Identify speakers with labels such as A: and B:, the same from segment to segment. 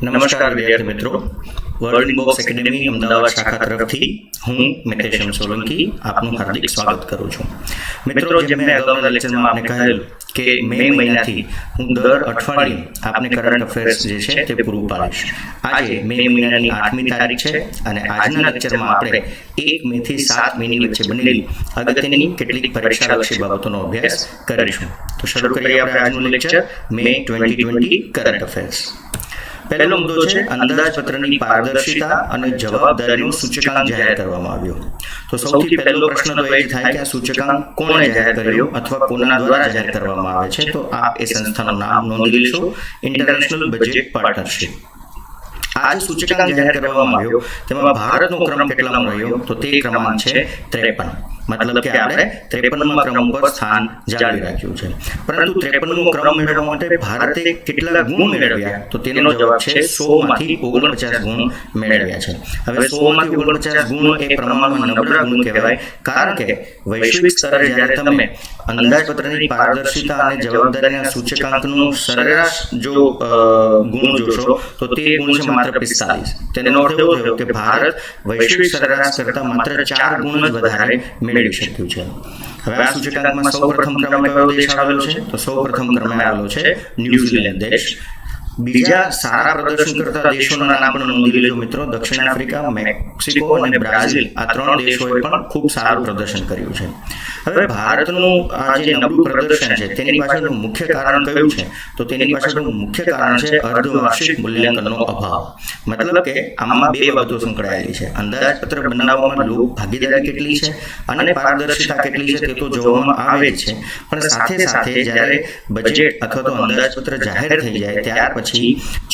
A: નમસ્કાર વિદ્યાર્થી મિત્રો, વર્લ્ડ ઇનબોક્સ એકેડેમી અમદાવાદ શાખા તરફથી હું મિતેશ એમ સોલંકી આપનું હાર્દિક સ્વાગત કરું છું. મિત્રો, જેમ મેં અગાઉના લેક્ચરમાં આપને કહેલું કે મે મહિનાથી હું દર અઠવાડિયે આપને કરંટ અફેર્સ જે છે તે પૂરું પાડીશ. આજે મે મહિનાની 8મી તારીખ છે અને આજના લેક્ચરમાં આપણે 1 મે થી 7 મેની વચ્ચે બનેલી અગત્યની કેટલીક પરીક્ષાલક્ષી બાબતોનો અભ્યાસ કરીશું. તો શરૂ કરીએ આપણે આજનું લેક્ચર મે 2020 કરંટ અફેર્સ. પહેલો મુદ્દો છે અંદાજપત્રની પારદર્શિતા અને જવાબદારીનું સૂચકાંક જાહેર કરવામાં આવ્યો. તો સૌથી પહેલો પ્રશ્ન તો એ થાય કે આ સૂચકાંક કોણે જાહેર કર્યો અથવા કોના દ્વારા જાહેર કરવામાં આવે છે. તો આપ એ સંસ્થાનું નામ નોંધી લેશો, ઇન્ટરનેશનલ બજેટ પાર્ટનરશિપ. આ જે સૂચકાંક જાહેર કરવામાં આવ્યો તેમાં ભારતનો ક્રમ કેટલામાં રહ્યો? તો તે ક્રમાંક છે 53. મતલબ કે આપણે 53મા ક્રમ પર સ્થાન જાળવી રાખ્યું છે. પરંતુ 53મો ક્રમ મેળવવા માટે ભારતે કેટલા ગુણ મેળવ્યા? તો તેનો જવાબ છે 100 માંથી 49 ગુણ મેળવ્યા છે. હવે 100 માંથી 49 ગુણ એ પ્રમાણમાં નબળા ગુણ કહેવાય, કારણ કે વૈશ્વિક સ્તરે જ્યારે તમે અંદાજપત્રની પારદર્શિતા અને જવાબદારીના સૂચકાંકનું સરેરાશ જો ગુણ જોશો તો તે ગુણ છે માત્ર 45. તેનો અર્થ એવો થયો કે ભારત વૈશ્વિક સરેરાશ કરતાં માત્ર 4 ગુણ જ વધારે મેળવી શક્યું છે. હવે આ સૂચકાંકમાં સૌપ્રથમ ક્રમે કયો દેશ આવેલો છે? તો સૌપ્રથમ ક્રમે આવેલો છે ન્યુઝીલેન્ડ દેશ. બીજા સારા પ્રદર્શન કરતા દેશોના નામ પણ નોંધી લેજો મિત્રો. દક્ષિણ આફ્રિકા, મેક્સિકો અને બ્રાઝિલ, આ 3 દેશોએ પણ ખૂબ સારું પ્રદર્શન કર્યું છે. હવે ભારતનું આ જે નબળું પ્રદર્શન છે તેની પાછળનું મુખ્ય કારણ કયું છે? તો તેની પાછળનું મુખ્ય કારણ છે અર્ધવાર્ષિક મૂલ્યાંકનનો અભાવ. મતલબ કે આમાં બે બાબતો સંકળાયેલી છે. અંદાજપત્ર બનાવવામાં લોક ભાગીદારી કેટલી છે અને પારદર્શિતા કેટલી છે તે તો જોવામાં આવે જ છે, પણ સાથે સાથે જ્યારે બજેટ અથવા તો અંદાજપત્ર જાહેર થઈ જાય ત્યાર પછી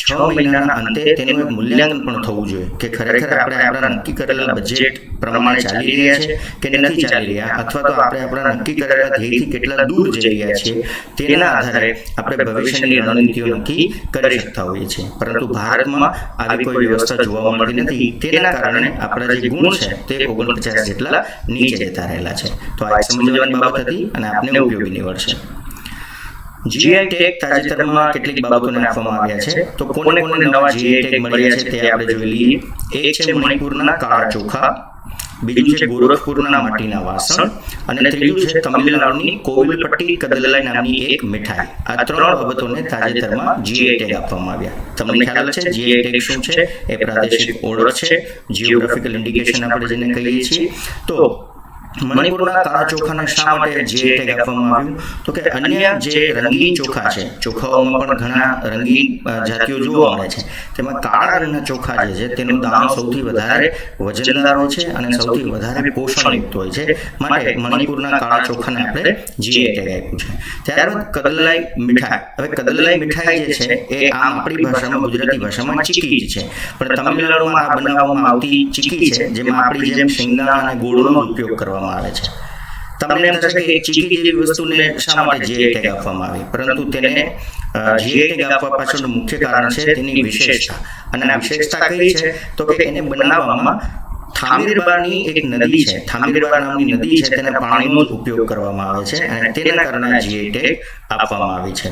A: 6 મહિનાના અંતે તેનું એક મૂલ્યાંકન પણ થવું જોઈએ કે ખરેખર આપણે આપણા નક્કી કરેલા બજેટ પ્રમાણે ચાલી રહ્યા છે કે નથી ચાલી રહ્યા, અથવા તો આપણે આપણા નક્કી કરેલા ધ્યેયથી કેટલા દૂર જઈ રહ્યા છીએ તેના આધારે આપણે ભવિષ્યની રણનીતિઓ નક્કી કરી શકતા હોઈએ છીએ. પરંતુ ભારતમાં આવી કોઈ વ્યવસ્થા જોવા મળતી નથી. તેના કારણે આપણા જે ગુણ છે તે 49 જેટલા નીચે જતા રહેલા છે. તો આ સમજવાની બાબત હતી અને આપને ઉપયોગી નીવડશે. જીઆઈ ટેગ તાજેતરમાં કેટલીક બાબતોને આપવામાં આવ્યા છે. તો કોને કોને નવા જીઆઈ ટેગ મળ્યા છે તે આપણે જોઈ લઈએ. એક છે મણિપુરના કાળા ચોખા, બીજું છે ગોરખપુરના માટીના વાસણ અને ત્રીજું છે તમિલનાડુની કોવિલપટ્ટી કદલાઈ નામની એક મીઠાઈ. આ 3 બાબતોને તાજેતરમાં જીઆઈ ટેગ આપવામાં આવ્યા. તમને ખ્યાલ છે જીઆઈ ટેગ શું છે? એ પ્રાદેશિક ઓળખ છે, જીઓગ્રાફિકલ ઇન્ડિકેશન આપણે જેને કહીએ છીએ. તો મણિપુરના કાળા ચોખાને શા માટે જીઆઈ ટેગ આપવામાં આવ્યું? તો કે અન્ય જે રંગીન ચોખા છે, ચોખાઓમાં પણ ઘણા રંગીન જાતિઓ જોવા મળે છે, તેમાં કાળા રંગના ચોખા જે છે તેનું દાણ સૌથી વધારે વજનદાર હોય છે અને સૌથી વધારે પોષણયુક્ત હોય છે. માટે મણિપુરના કાળા ચોખાને આપણે જીઆઈ ટેગ આપ્યું છે. ત્યારબાદ કદલાઈ મીઠાઈ. હવે કદલાઈ મીઠાઈ જે છે એ આમ આપણી ભાષામાં, ગુજરાતી ભાષામાં ચીકી છે, પણ તમિલનાડુમાં આ બનાવવામાં આવતી ચીકી છે જેમાં આપણી જેમ શેંગદાણા અને ગોળનો ઉપયોગ કરવામાં આવે છે. તમને એમ થશે કે ચીકી જેવી વસ્તુને શા માટે જીઆઈ ટેગ આપવામાં આવી? પરંતુ તેને જીઆઈ ટેગ આપવા પાછળનું મુખ્ય કારણ છે તેની વિશેષતા. અને આ વિશેષતા કઈ છે? તો કે એને બનાવવામાં થામીરબારની એક નદી છે, થામીરબા નામની નદી છે, તેને પાણીનો જ ઉપયોગ કરવામાં આવે છે અને તેના કારણે જીઆઈ ટેગ આપવામાં આવી છે.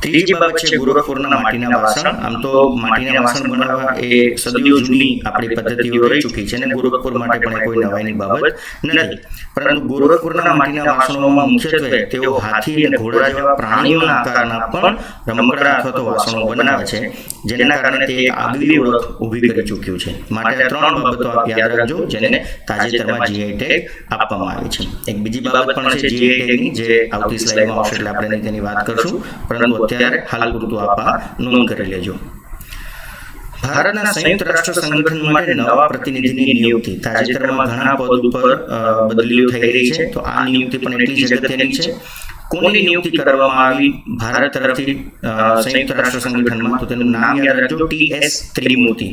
A: ત્રીજી બાબત છે ગોરખપુરના માટીના વાસણ. આમ તો માટીના વાસણ બનાવવા એ સદીઓ જૂની આપણી પદ્ધતિઓ રહી ચૂકી છે અને ગોરખપુર માટે પણ કોઈ નવાઈની બાબત નથી. પરંતુ ગોરખપુરના માટીના વાસણોમાં મુખ્યત્વે તેઓ હાથી અને ઘોડા જેવા પ્રાણીઓના આકારના પણ રમકડા અથવા તો વાસણો બનાવે છે, જેના કારણે તે એક આગવી ઓળખ ઊભી કરી ચૂક્યું છે. માટે આ 3 બાબતો આપ યાદ રાખજો જેને તાજેતરમાં જીઆઈ ટેગ આપવામાં આવી છે. એક બીજી બાબત પણ છે જીઆઈ ટેગની, જે આવતી સ્લાઇડમાં આવશે એટલે આપણે તેની વાત કરશું, પરંતુ અત્યારે હાલ પૂરતું આપ નોંધ કરી લેજો. ભારતના સંયુક્ત રાષ્ટ્ર સંગઠન માટે નવા પ્રતિનિધિની નિયુક્તિ. તાજેતરમાં ઘણા પદ ઉપર બદલીઓ થઈ રહી છે, તો આ નિયુક્તિ પણ એટલી જ અગત્યની છે. કોની નિયુક્તિ કરવામાં આવી ભારત તરફથી સંયુક્ત રાષ્ટ્ર સંગઠનમાં? તો તેનું નામ યાદ રાખજો, ટી.એસ. ત્રિમૂર્તિ.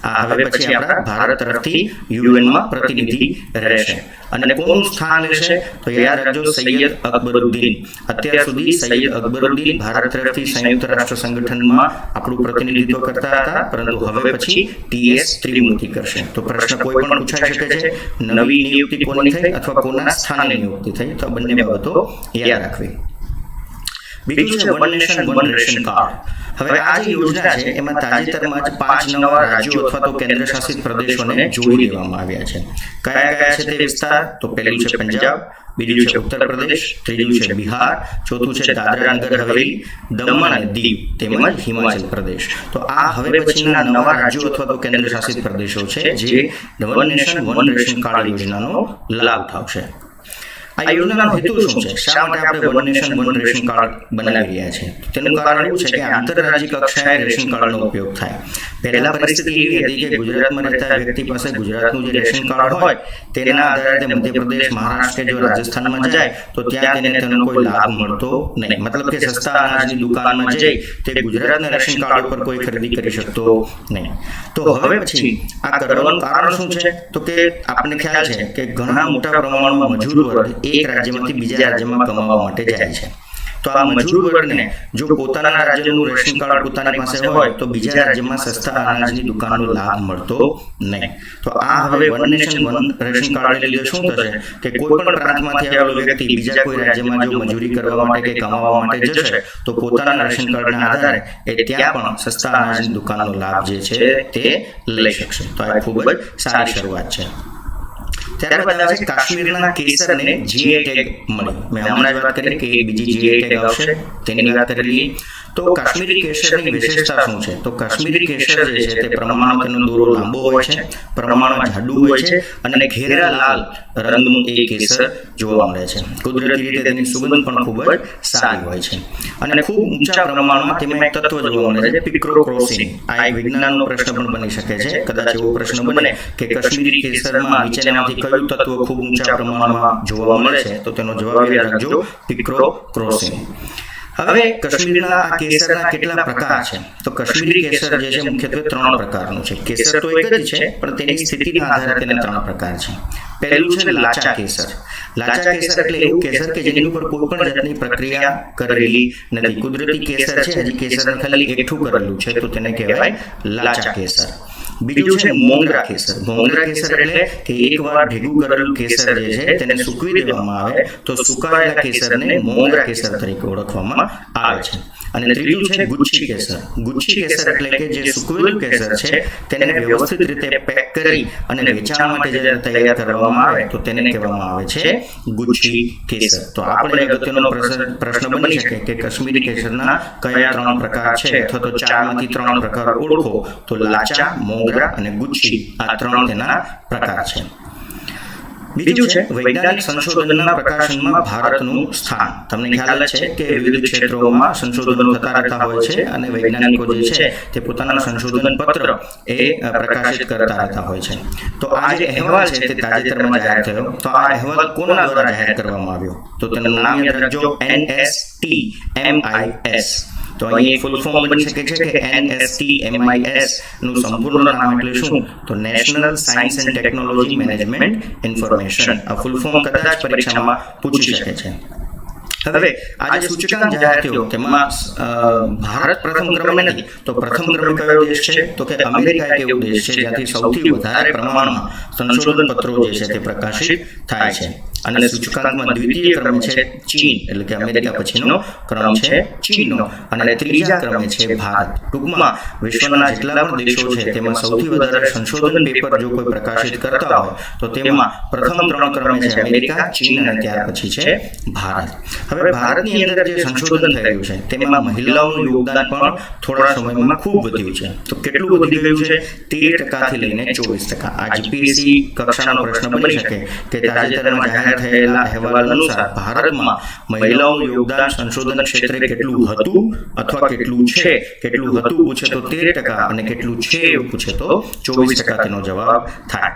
A: આ હવે પછી આપણા ભારત તરફથી યુએનમાં પ્રતિનિધિ રહેશે. અને કોનું સ્થાન લેશે? તો યાદ રાખજો, સૈયદ અકબરુદ્દીન. અત્યાર સુધી સૈયદ અકબરુદ્દીન ભારત તરફથી સંયુક્ત રાષ્ટ્ર સંગઠનમાં આપણું પ્રતિનિધિત્વ કરતા હતા, પરંતુ હવે પછી ટી.એસ. ત્રિમૂર્તિ કરશે. તો પ્રશ્ન કોઈ પણ પૂછાઈ શકે છે, નવી નિયુક્તિ કોની થઈ અથવા કોના સ્થાને નિયુક્તિ થઈ? તો બંને બાબતો યાદ રાખવી. બીજું છે one nation one ration card. હવે આ જે યોજના છે એમાં તાજેતરમાં જ 5 નવા રાજ્યો અથવા તો કેન્દ્ર શાસિત પ્રદેશોને જોડી દેવામાં આવ્યા છે. કયા કયા છે તે વિસ્તાર? તો પહેલું છે પંજાબ, બીજું છે ઉત્તર પ્રદેશ, ત્રીજું છે બિહાર, ચોથું છે દાદરા નગર હવેલી, દમણ અને દીવ તેમજ હિમાચલ પ્રદેશ. તો આ હવે પછીના નવા રાજ્યો અથવા તો કેન્દ્ર શાસિત પ્રદેશો છે જે one nation one ration card યોજનાનો લાભ ઉઠાવશે. આ યોજનાનો હેતુ શું છે? શા માટે આપણે one nation one ration card બનાવી રહ્યા છીએ? તેનું કારણ એવું છે કે આંતરરાજ્ય કક્ષાએ રેશન કાર્ડનો ઉપયોગ થાય. પહેલા પરિસ્થિતિ એવી હતી કે ગુજરાતમાં રહેતા વ્યક્તિ પાસે ગુજરાતનું જે રેશન કાર્ડ હોય તેના આધારે તે મધ્યપ્રદેશ, મહારાષ્ટ્ર કે જો રાજસ્થાનમાં જાય તો ત્યાં તેનો કોઈ લાભ મળતો નહીં. મતલબ કે સસ્તા અનાજની દુકાનમાં જઈ તે ગુજરાતના રેશન કાર્ડ ઉપર કોઈ ખરીદી કરી શકતો નહીં. તો હવે પછી આ કરવાનું કારણ શું છે? તો કે આપણને ખ્યાલ છે કે ઘણા મોટા પ્રમાણમાં મજૂર વર્ગ એક રાજ્યમાંથી બીજા રાજ્યમાં કમાવા માટે જાય છે. તો આ મજૂર વર્ગને જો પોતાના રાજ્યનું રેશન કાર્ડ પોતાની પાસે હોય તો બીજા રાજ્યમાં સસ્તા અનાજની દુકાનનો લાભ મળતો નહીં. તો આ હવે વન નેશન વન રેશન કાર્ડને લીધે શું થશે કે કોઈ પણ પ્રાંતમાંથી આવેલો વ્યક્તિ બીજા કોઈ રાજ્યમાં જો મજૂરી કરવા માટે કે કમાવા માટે જશે તો પોતાના રેશન કાર્ડના આધારે એ ત્યાં પણ સસ્તા અનાજની દુકાનનો લાભ જે છે તે લઈ શકશે. તો આ ખૂબ જ સારી શરૂઆત છે. ત્યારબાદ આવે છે કાશ્મીરના કેસરને જીઆઈ ટેગ મળ્યો. મેં હમણાં જ વાત કરી કે બીજી જીઆઈ ટેગ આવશે તેની વાત કરી લઈએ. તો કાશ્મીરી કેસરની વિશેષતા શું છે? તો કાશ્મીરી કેસર જે છે તે પ્રમાણમાં તેનો દોરો લાંબો હોય છે, પ્રમાણમાં જાડું હોય છે અને ઘેરા લાલ રંગનું એ કેસર જોવા મળે છે. કુદરતી રીતે તેની સુગંધ પણ ખૂબ જ સારી હોય છે અને ખૂબ ઊંચા પ્રમાણમાં તેમાં એક તત્વ જોવા મળે છે પિક્રોક્રોસિન. આ એક વિજ્ઞાનનો પ્રશ્ન પણ બની શકે છે. કદાચ એવો પ્રશ્ન બને કે કાશ્મીરી કેસરમાં નીચેનામાંથી કયું તત્વ ખૂબ ઊંચા પ્રમાણમાં જોવા મળે છે તો તેનો જવાબ યાદ રાખજો, પિક્રોક્રોસિન. હવે કાશ્મીરના આ કેસરના કેટલા પ્રકાર છે? તો કાશ્મીરી કેસર જે છે મુખ્યત્વે 3 પ્રકારનું છે. કેસર તો એક જ છે પણ તેની સ્થિતિના આધારે તેના 3 પ્રકાર છે. પહેલું છે લાચા કેસર. લાચા કેસર એટલે એવું કેસર કે જેની ઉપર કોઈ પણ જાતની પ્રક્રિયા કરેલી નથી. કુદરતી કેસર છે, હજી કેસરને ખાલી એકઠું કરેલું છે તો તેને કહેવાય લાચા કેસર. બીજું છે મોંગરા કેસર. મોંગરા કેસર એટલે કે એકવાર ભેગું કરેલું કેસર જે છે તેને સૂકવી દેવામાં આવે તો સુકાયેલા કેસરને મોંગરા કેસર તરીકે ઓળખવામાં આવે છે. અને ત્રીજું છે ગુચ્છી કેસર. ગુચ્છી કેસર એટલે કે જે સૂકવેલું કેસર છે તેને વ્યવસ્થિત રીતે પેક કરી અને વેચાણ માટે જ્યારે તૈયાર કરવામાં આવે તો તેને કહેવામાં આવે છે ગુચ્છી કેસર. તો આપણે અગત્યનો પ્રશ્ન બની શકે કે કાશ્મીરી કેસરના કયા 3 પ્રકાર છે અથવા તો 4માંથી 3 પ્રકાર ઓળખો. તો લાચા, મોંગરા અને ગુચ્છી આ 3 તેના પ્રકાર છે. બીજું છે વૈજ્ઞાનિક સંશોધનના પ્રકાશનમાં ભારતનું સ્થાન. તમને ખ્યાલ છે કે વિવિધ ક્ષેત્રોમાં સંશોધનો થતા રહેતા હોય છે અને વૈજ્ઞાનિકો જે છે તે પોતાના સંશોધન પત્ર એ પ્રકાશિત કરતા રહેતા હોય છે. તો આ જે અહેવાલ છે તે તાજેતરમાં જાહેર થયો. તો આ અહેવાલ કોના દ્વારા જાહેર કરવામાં આવ્યો? તો તેનું નામ યાદ રાખજો, NSTMIS. તો અહીં એક ફૂલ ફોર્મ બની શકે છે કે NSTMIS નું સંપૂર્ણ નામ એટલે શું? તો national science and technology management information. આ ફૂલ ફોર્મ કદાચ પરીક્ષામાં પૂછી શકે છે. હવે આ જે સૂચકાંક જાહેર થયો તેમાં ભારત પ્રથમ ક્રમે નથી. તો પ્રથમ ક્રમે કયો દેશ છે? તો કે અમેરિકા એક એવો દેશ છે જ્યાંથી સૌથી વધારે પ્રમાણમાં સંશોધન પત્રો જે છે તે પ્રકાશિત થાય છે. અને સૂચકાંકમાં દ્વિતીય ક્રમે છે ચીન, એટલે કે અમેરિકા પછીનો ક્રમ છે ચીનનો અને ત્રીજા ક્રમે છે ભારત. ટૂંકમાં વિશ્વના જેટલા પણ દેશો છે તેમાં સૌથી વધારે સંશોધન પેપર જો કોઈ પ્રકાશિત કરતા હોય તો તેમાં પ્રથમ 3 ક્રમે છે અમેરિકા, ચીન અને ત્યાર પછી છે ભારત. હવે ભારતની અંદર જે સંશોધન થઈ રહ્યું છે તેમાં મહિલાઓનું યોગદાન પણ થોડા સમયમાં ખૂબ વધ્યું છે. તો કેટલું વધી ગયું છે? 13% થી લઈને 24%. આ જીપીએસસી કક્ષાનો પ્રશ્ન બની શકે કે તાજેતરમાં જાહેર થયેલા અહેવાલ અનુસાર ભારતમાં મહિલાઓનું યોગદાન સંશોધન ક્ષેત્રે કેટલું હતું અથવા કેટલું છે? કેટલું હતું પૂછે તો 13% અને કેટલું છે એવું પૂછે તો 24% તેનો જવાબ થાય.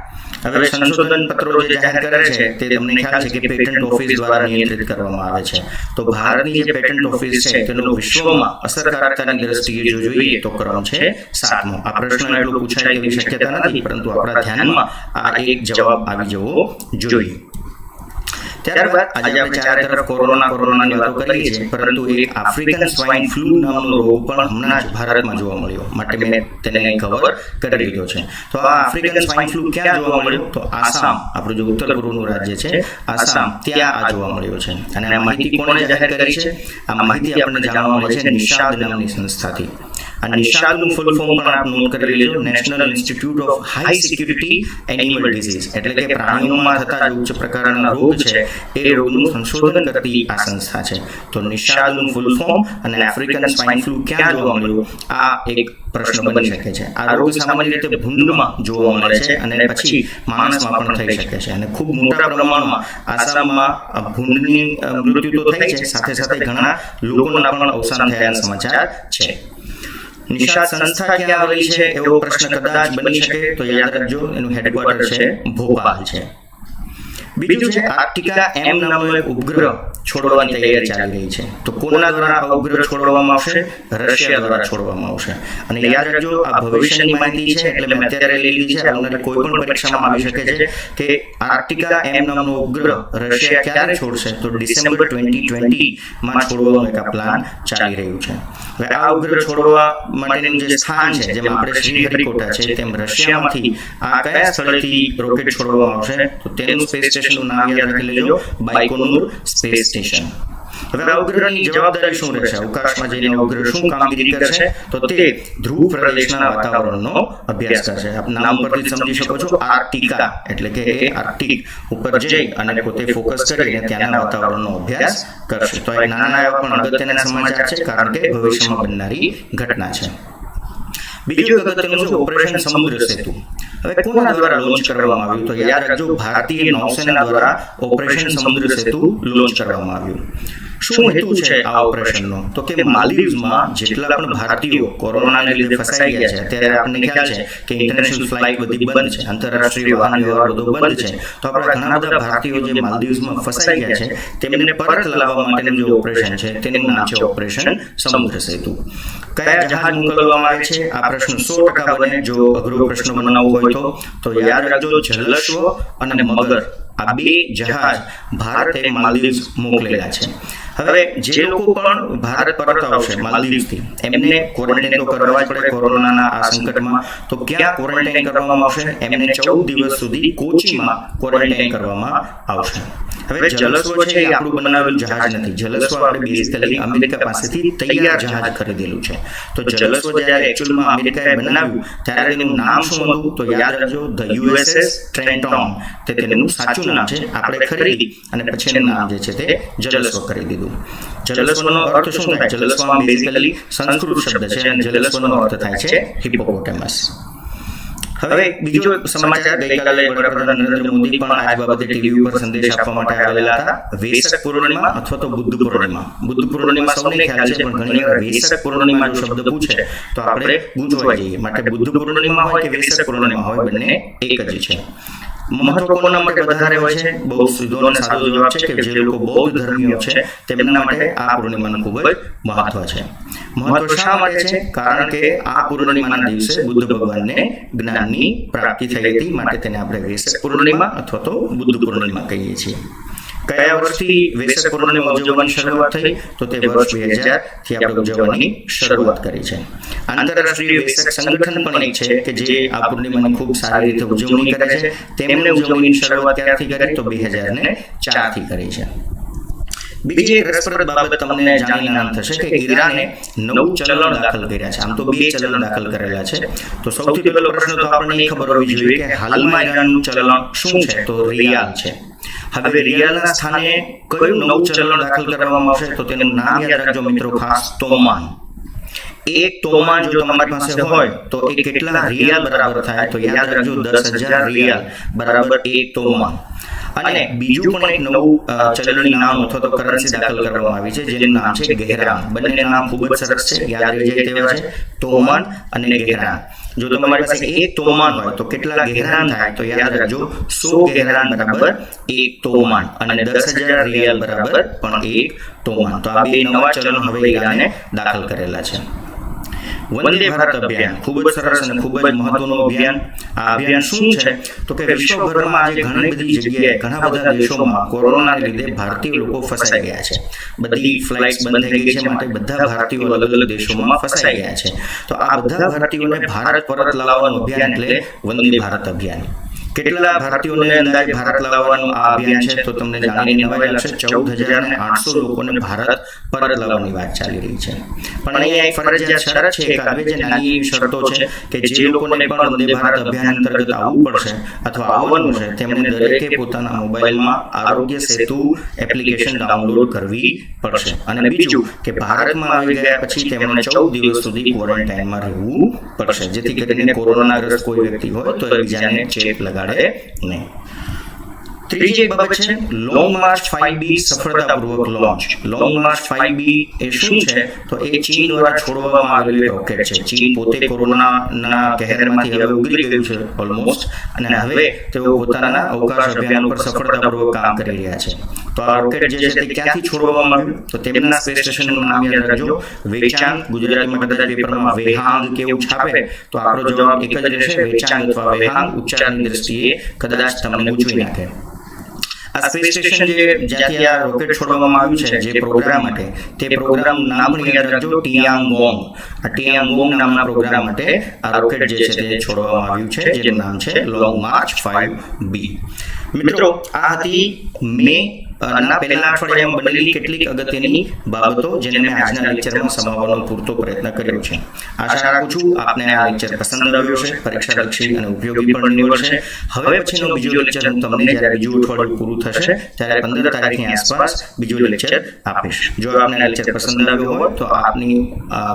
A: હવે સંશોધન પત્રો જે જાહેર કરે છે તે તમને ખ્યાલ છે કે પેટન્ટ ઓફિસ દ્વારા નિયંત્રિત કરવામાં આવે છે. તો ભારતની જે પેટન્ટ ઓફિસ છે તેનો વિશ્વમાં અસરકારકતાની દ્રષ્ટિએ જો જોઈએ તો ક્રમ છે 7મો. આ પ્રશ્ન એટલો પૂછાય તેવી શક્યતા નથી પરંતુ આપણા ધ્યાનમાં આ એક જવાબ આવી જવો જોઈએ. ત્યારબાદ આજે આપણે ચારે તરફ કોરોનાની વાતો કરીએ છીએ, પરંતુ એક આફ્રિકન સ્વાઇન ફ્લૂ નામનો રોગ પણ હમણાં જ ભારતમાં જોવા મળ્યો, માટે મેં તેને કવર કરી લીધો છે. તો આ આફ્રિકન સ્વાઇન ફ્લૂ ક્યાં જોવા મળ્યો? તો આસામ, આપણું જે ઉત્તર પૂર્વનું રાજ્ય છે આસામ, ત્યાં આ જોવા મળ્યો છે. અને આ માહિતી કોણે જાહેર કરી છે? આ માહિતી આપણને જાણવા મળે છે નિષાદ નામની સંસ્થાથી. આ નિષાદનું ફૂલ ફોર્મ પણ આપ નોટ કરી લેજો, national institute of high security animal disease, એટલે કે પ્રાણીઓમાં થતા જે ઉચ્ચ પ્રકારના રોગ છે એ રોગનું સંશોધન કરતી આ સંસ્થા છે. તો નિષાદનું ફૂલ ફોર્મ અને આફ્રિકન સ્વાઇન ફ્લૂ ક્યાં જોવા મળ્યું, આ એક પ્રશ્ન બની શકે છે. આ રોગ સામાન્ય રીતે ભૂંડમાં જોવા મળે છે અને પછી માણસમાં પણ થઈ શકે છે, અને ખૂબ મોટા પ્રમાણમાં આસામમાં ભૂંડની મૃત્યુ તો થઈ છે, સાથે સાથે ઘણા લોકોના પણ અવસાન થયાના સમાચાર છે. નિષાદ સંસ્થા ક્યાં આવેલી છે એવો પ્રશ્ન કદાચ બની શકે, તો યાદ રાખજો એનું હેડક્વાર્ટર છે ભોપાલ છે. બીજું છે આર્કટિકા એમ નામનો એક ઉપગ્રહ છોડવાની તૈયારી ચાલી રહી છે. તો કોના દ્વારા આ ઉપગ્રહ છોડવામાં આવશે? રશિયા દ્વારા છોડવામાં આવશે. અને યાદ રાખજો આ ભવિષ્યની માહિતી છે, એટલે મેં અત્યારે લઈ લીધી છે. આવનારી કોઈ પણ પરીક્ષામાં આવી શકે છે કે આર્કટિકા એમ નામનો ઉપગ્રહ રશિયા ક્યારે છોડશે? તો ડિસેમ્બર 2020 છોડવાનો એક પ્લાન ચાલી રહ્યું છે. હવે આ ઉપગ્રહ છોડવા માટેનું જે સ્થાન છે, જેમ આપણે શ્રીહરિકોટા છે, તેમ રશિયામાંથી આ કયા સ્થળેથી રોકેટ છોડવામાં આવશે? તો તેનું સ્પેસ સ્ટેશનનું નામ યાદ રાખી લેજો, બાયકોનુર સ્પેસ સ્ટેશન. હવે આ ઉપગ્રહની જવાબદારી શું રહેશે? અવકાશમાં જઈને ઉપગ્રહ શું કામગીરી કરશે? તો તે ધ્રુવ પ્રદેશના વાતાવરણનો અભ્યાસ કરશે. આપ નામ પરથી સમજી શકો છો, આર્કટિકા એટલે કે એ આર્કટિક ઉપર જઈ અને પોતે ફોકસ કરીને ત્યાંના વાતાવરણનો અભ્યાસ કરશે. તો આ નાના એવા પણ અગત્યના સમાચાર છે, કારણ કે ભવિષ્યમાં બનનારી ઘટના છે. બીજું અગત્યનું છે ઓપરેશન સમુદ્ર સેતુ. હવે કોના દ્વારા લોન્ચ કરવામાં આવ્યું? તો યાદ રાખજો, ભારતીય નૌસેના દ્વારા ઓપરેશન સમુદ્ર સેતુ લોન્ચ કરવામાં આવ્યું. શું હેતુ છે આ ઓપરેશનનો? તો કે માલદીવ્સમાં જેટલા પણ ભારતીયો કોરોનાને લીધે ફસાઈ ગયા છે, અત્યારે આપણને ખ્યાલ છે કે ઇન્ટરનેશનલ ફ્લાઇટ બધી બંધ છે, આંતરરાષ્ટ્રીય વાહન વ્યવહાર બધો બંધ છે. તો આપણા ઘણા બધા ભારતીયો જે માલદીવ્સમાં ફસાઈ ગયા છે તેમને પરત લાવવા માટેનું જે ઓપરેશન છે તેનું નામ છે ઓપરેશન સમુદ્ર સેતુ. કયા જહાજ મોકલવામાં આવે છે? આ પ્રશ્ન 100% બને જો અઘરો પ્રશ્ન બનાવવો હોય તો યાદ રાખજો, જલશ્વ અને મગર આ બે જહાજ ભારતે માલદીવ્સ મોકલેલા છે. હવે જે લોકો પણ ભારત પરત આવશે માલદીવથી, એમને ક્વોરન્ટાઇન તો કરવા જ પડે કોરોનાના આ સંકટમાં. તો ક્યાં ક્વોરન્ટાઇન કરવામાં આવશે? એમને 14 દિવસ સુધી કોચીમાં ક્વોરન્ટાઇન કરવામાં આવશે. હવે જલસ્વ છે એ આપણું બનાવેલું જહાજ નથી. જલસ્વ આપણે બેઝિકલી અમેરિકા પાસેથી તૈયાર જહાજ ખરીદેલું છે. તો જલસ્વ જ્યારે એકચ્યુઅલમાં અમેરિકાએ બનાવ્યું ત્યારે તેનું નામ શું હતું? તો યાદ રાખજો, ધ યુએસએસ ટ્રેન્ટોન, તે તેનું સાચું નામ છે. આપણે ખરીદી અને પછી એનું નામ જે છે તે જલસ્વ કરી દીધું. જલસ્વનો અર્થ શું થાય? જલસ્વ બેઝિકલી સંસ્કૃત શબ્દ છે અને જલસ્વનો અર્થ થાય છે હિપ્પોપોટેમસ. હવે બીજો સમાચાર, ગઈકાલે વડાપ્રધાન નરેન્દ્ર મોદી પણ આ બાબતે ટીવી ઉપર સંદેશ આપવા માટે આવેલા હતા. વેસક પૂર્ણિમા અથવા તો બુદ્ધ પૂર્ણિમા. બુદ્ધ પૂર્ણિમા સૌને ખ્યાલ છે, પણ ઘણી વાર વેસક પૂર્ણિમા જો શબ્દ પૂછે તો આપણે ગૂંચવાઈ જઈએ. માટે બુદ્ધ પૂર્ણિમા હોય કે વેસક પૂર્ણિમા હોય, બંને એક જ છે. મહત્વ કોના માટે વધારે હોય છે? બહુ સીધો અને સાદો જવાબ છે કે જે લોકો બૌદ્ધ ધર્મીઓ છે તેમના માટે આ પૂર્ણિમાનું ખૂબ જ મહત્વ છે. મહત્વ શા માટે છે? કારણ કે આ પૂર્ણિમાના દિવસે બુદ્ધ ભગવાનને જ્ઞાનની પ્રાપ્તિ થઈ હતી, માટે તેને આપણે વેસક પૂર્ણિમા અથવા તો બુદ્ધ પૂર્ણિમા કહીએ છીએ. કયા વર્ષથી વેસક પૂર્ણિમા ઉજવવાની શરૂઆત થઈ? તો તે વર્ષ 2000 થી આપણે ઉજવવાની શરૂઆત કરી છે. આંતરરાષ્ટ્રીય વેસક સંગઠન પણ એક છે કે જે આ પૂર્ણિમાની ખૂબ સારી રીતે ઉજવણી કરે છે. તેમણે ઉજવણીની શરૂઆત ક્યારથી કરી? તો 2004 થી કરી છે. બીજી એક રસપ્રદ બાબત તમને જાણીને આનંદ થશે કે ઈરાને 9 ચલણ દાખલ કર્યા છે. આમ તો 2 ચલણ દાખલ કરેલા છે. તો સૌથી પહેલો પ્રશ્ન તો આપણને એ ખબર હોવી જોઈએ કે હાલમાં ઈરાનનું ચલણ શું છે? તો રિયાલ છે. હવે રિયાલના સ્થાને કયું નવું ચલણ દાખલ કરવામાં આવશે? તો તેનું નામ યાદ રાખજો મિત્રો ખાસ, તોમાન. એક તોમાન જો તમારી પાસે હોય તો એ કેટલા રિયાલ બરાબર થાય? તો યાદ રાખજો 10,000 રિયાલ બરાબર એક તોમાન. અને બીજું પણ એક નવું ચલણી નામ અથવા તો કરન્સી દાખલ કરવામાં આવી છે, જેનું નામ છે ગહેરાન. બંને નામ ખૂબ જ સરસ છે, યાદ રહી જાય તેવા છે, તોમાન અને ગહેરાન. જો તમારી પાસે એક તોમાન હોય તો કેટલા ગહેરાન થાય? તો યાદ રાખજો 100 ગહેરાન બરાબર એક તોમાન અને 10,000 રિયાલ બરાબર પણ એક તોમાન. તો આ બે નવા ચલણ હવે ઈરાને દાખલ કરેલા છે. વંદે ભારત અભિયાન ખૂબ જ સરસ અને ખૂબ જ મહત્વનું અભિયાન. આ અભિયાન શું છે તો કે વિશ્વભરમાં આજે ઘણી બધી જગ્યાએ ઘણા બધા દેશોમાં કોરોનાને લીધે ભારતીય લોકો ફસાઈ ગયા છે. બધી ફ્લાઇટ્સ બંધ થઈ ગઈ છે, માટે બધા ભારતીયો અલગ અલગ દેશોમાં ફસાઈ ગયા છે. તો આ બધા ભારતીયોને ભારત પરત લાવવાનું અભિયાન એટલે વંદે ભારત અભિયાન. કેટલા ભારતીયોને અંદાજે ભારત લાવવાનું આ અભિયાન છે તો તમને જાણીને નવાઈ લાગશે. 14,800 લોકોને ભારત પરત લાવવાની વાત ચાલી રહી છે. પણ અહીંયા એક ફરજિયાત શરત છે, એક આવે છે નાની એવી શરતો છે કે જે લોકોને પણ વંદે ભારત અભિયાન અંતર્ગત આવવું પડશે અથવા આવવાનું છે તેમણે દરેકે પોતાના મોબાઈલમાં આરોગ્ય સેતુ એપ્લિકેશન ડાઉનલોડ કરવી પડશે. અને બીજું કે ભારતમાં આવી ગયા પછી તેમણે 14 દિવસ સુધી ક્વોરન્ટાઇનમાં રહેવું પડશે, જેથી કરીને કોરોનાગ્રસ્ત કોઈ વ્યક્તિ હોય તો એકબીજાને ચેપ લગાડે નહીં. ત્રીજી એક બાબત છે લોંગ માર્ચ 5B સફળતાપૂર્વક લોન્ચ. લોંગ માર્ચ 5B એ શું છે તો એ ચીન દ્વારા છોડવામાં આવેલું રોકેટ છે. ચીન પોતે કોરોનાના કહેરમાંથી હવે ઉગરી ગયું છે ઓલમોસ્ટ, અને હવે તેઓ પોતાના અવકાશ અભિયાન ઉપર સફળતાપૂર્વક કામ કરી રહ્યા છે. તો આ રોકેટ જે છે તે ક્યાંથી છોડવામાં આવ્યું તો તેમના સ્પેસ સ્ટેશનનું નામ યાદ રાખજો, વેચાંગ. ગુજરાતીમાં કદાચ પેપરમાં વેહાંગ કેવું છાપે તો આપણો જવાબ એક જ રહેશે, વેચાંગ અથવા વેહાંગ. ઉચ્ચારની દ્રષ્ટિએ કદાચ તમને ગૂંચવી નાખે. આ સ્પેસ સ્ટેશન જ્યાંથી આ રોકેટ છોડવામાં આવ્યું છે જે પ્રોગ્રામ માટે, તે પ્રોગ્રામનું નામ પણ યાદ રાખજો, ટિયાંગોંગ. આ ટિયાંગોંગ નામના પ્રોગ્રામ માટે આ રોકેટ જે છે તે છોડવામાં આવ્યું છે, જેનું નામ છે લોંગ માર્ચ 5B. મિત્રો, આ હતી મે ના પહેલા અઠવાડિયામાં બનેલી કેટલીક અગત્યની બાબતો જેને મેં આજના લેક્ચરમાં સમાવવાનો પૂરતો પ્રયત્ન કર્યો છે. આશા રાખું છું આપને આ લેક્ચર પસંદ આવ્યો છે, પરીક્ષાલક્ષી અને ઉપયોગી પણ નીવડશે. હવે પછીનો બીજો લેક્ચર હું તમને જ્યારે બીજું અઠવાડિયું પૂરું થશે ત્યારે 15 તારીખની આસપાસ બીજો લેક્ચર આપીશ. જો આપને આ લેક્ચર પસંદ આવ્યો હોય તો આપની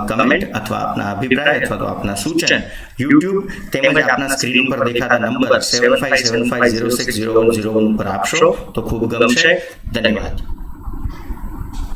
A: કમેન્ટ અથવા આપના અભિપ્રાય અથવા તો આપના સૂચન YouTube તેમજ આપના સ્ક્રીન ઉપર દેખાતા નંબર 7575060101 ઉપર આપશો તો ખૂબ ગમશે. ધન્યવાદ.